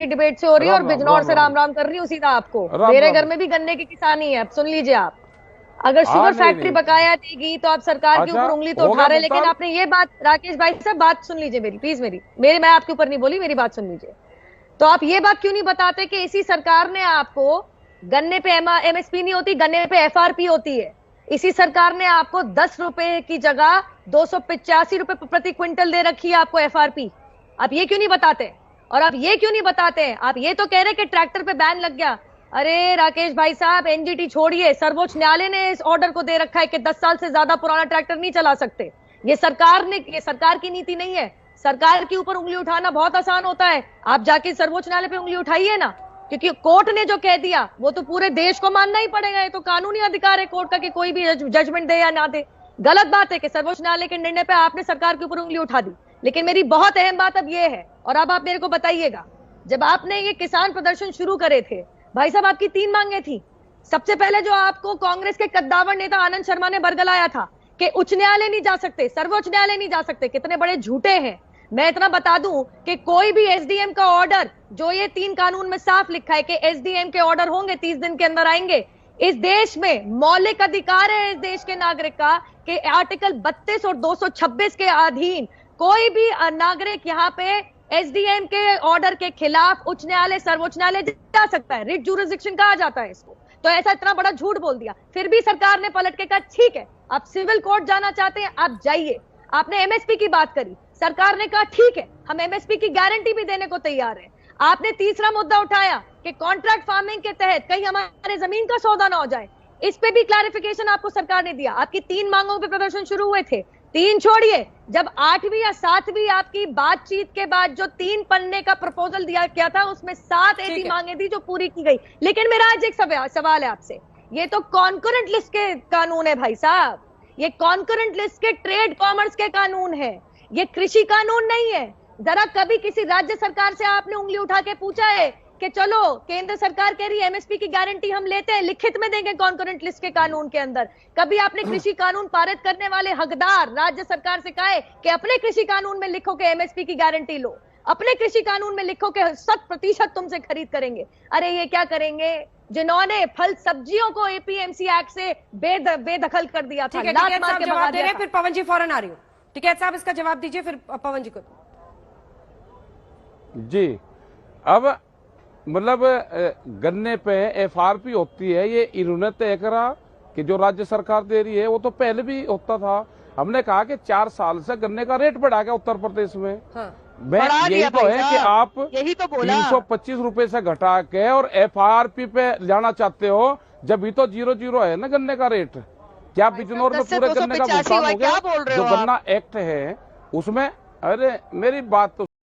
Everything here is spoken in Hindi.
डिबेट से हो रही है और राम राम बिजनौर राम से राम राम राम कर रही हूँ सीधा आपको। राम मेरे राम। घर में भी गन्ने की किसानी है, अब सुन लीजिए आप। अगर हाँ शुगर नहीं फैक्ट्री नहीं। बकाया देगी तो आप सरकार के अच्छा ऊपर उंगली तो हो उठा गया रहे, लेकिन मुख्तार। आपने ये बात, राकेश भाई साहब बात सुन लीजिए मेरी, प्लीज मेरी मैं आपके ऊपर नहीं बोली, मेरी बात सुन लीजिए। तो आप ये बात क्यों नहीं बताते कि इसी सरकार ने आपको, गन्ने पे एमएसपी नहीं होती, गन्ने पे एफआरपी होती है। इसी सरकार ने आपको 10 रुपए की जगह 285 रुपए प्रति क्विंटल दे रखी है आपको एफआरपी। आप ये क्यों नहीं बताते? और आप ये क्यों नहीं बताते हैं? आप ये तो कह रहे कि ट्रैक्टर पे बैन लग गया। अरे राकेश भाई साहब, एनजीटी छोड़िए, सर्वोच्च न्यायालय ने इस ऑर्डर को दे रखा है कि 10 साल से ज्यादा पुराना ट्रैक्टर नहीं चला सकते। ये सरकार की नीति नहीं है। सरकार के ऊपर उंगली उठाना बहुत आसान होता है, आप जाके सर्वोच्च न्यायालय पे उंगली उठाइए ना, क्योंकि कोर्ट ने जो कह दिया वो तो पूरे देश को मानना ही पड़ेगा। ये तो कानूनी अधिकार है कोर्ट का कि कोई भी जजमेंट दे या ना दे। गलत बात है कि सर्वोच्च न्यायालय के निर्णय पे आपने सरकार के ऊपर उंगली उठा दी। लेकिन मेरी बहुत अहम बात अब ये है, और अब आप मेरे को बताइएगा, जब आपने ये किसान प्रदर्शन शुरू करे थे भाई साहब, आपकी 3 मांगे थी। सबसे पहले जो आपको कांग्रेस के कद्दावर नेता आनंद शर्मा ने बरगलाया था कि उच्च न्यायालय नहीं जा सकते, सर्वोच्च न्यायालय नहीं जा सकते, कितने बड़े झूठे हैं। मैं इतना बता दूं कि कोई भी एसडीएम का ऑर्डर, जो ये 3 कानून में साफ लिखा है कि एसडीएम के ऑर्डर होंगे 30 दिन के अंदर आएंगे। इस देश में मौलिक अधिकार है इस देश के नागरिक का कि आर्टिकल 32 और 226 के अधीन कोई भी नागरिक यहाँ पे एसडीएम के ऑर्डर के खिलाफ उच्च न्यायालय, सर्वोच्च न्यायालय जा सकता है। रिट ज्यूरिसडिक्शन कहा जाता है इसको। तो ऐसा इतना बड़ा झूठ बोल दिया, फिर भी सरकार ने पलट के कहा ठीक है, आप सिविल कोर्ट जाना चाहते हैं आप जाइए। आपने एमएसपी की बात करी, सरकार ने कहा ठीक है, हम एमएसपी की गारंटी भी देने को तैयार हैं। आपने तीसरा मुद्दा उठाया कि कॉन्ट्रैक्ट फार्मिंग के तहत कहीं हमारे जमीन का सौदा ना हो जाए, इस पे भी क्लैरिफिकेशन आपको सरकार ने दिया। आपकी 3 मांगों पे प्रदर्शन शुरू हुए थे, 3 छोड़िए, जब 8वीं या 7वीं आपकी बातचीत के बाद जो 3 पन्ने का प्रपोजल दिया गया था उसमें 7 ऐसी मांगे थी जो पूरी की गई। लेकिन मेरा आज एक सवाल है आपसे, ये तो कॉन्करेंट लिस्ट के कानून है भाई साहब, ये कॉन्करेंट लिस्ट के ट्रेड कॉमर्स के कानून है, ये कृषि कानून नहीं है। जरा कभी किसी राज्य सरकार से आपने उंगली उठा के पूछा है कि चलो केंद्र सरकार कह रही है एमएसपी की गारंटी हम लेते हैं, लिखित में देंगे कॉन्करेंट लिस्ट के कानून के अंदर? कभी आपने कृषि कानून पारित करने वाले हकदार राज्य सरकार से कहा है कि अपने कृषि कानून में लिखो कि एमएसपी की गारंटी लो, अपने कृषि कानून में लिखो कि 100% तुमसे खरीद करेंगे? अरे ये क्या करेंगे जिन्होंने फल सब्जियों को एपीएमसी एक्ट से बेदखल कर दिया था, लात मार के भगा दिया था। फिर पवन जी फौरन आ रही हूँ, टिकैत साहब इसका जवाब दीजिए, फिर पवन जी को। जी अब मतलब गन्ने पे एफआरपी होती है, ये इन्होंने तय करा कि जो राज्य सरकार दे रही है, वो तो पहले भी होता था। हमने कहा कि 4 साल से गन्ने का रेट बढ़ा गया उत्तर प्रदेश में। हाँ। मैं यही तो है कि आप 325 रुपए से घटा के और एफआरपी पे जाना चाहते हो, जब भी तो 0-0 है ना गन्ने का रेट। क्या बिजनौर में पूरे गन्ने का भुगतान हो गया? जो गन्ना एक्ट है उसमें, अरे मेरी बात तो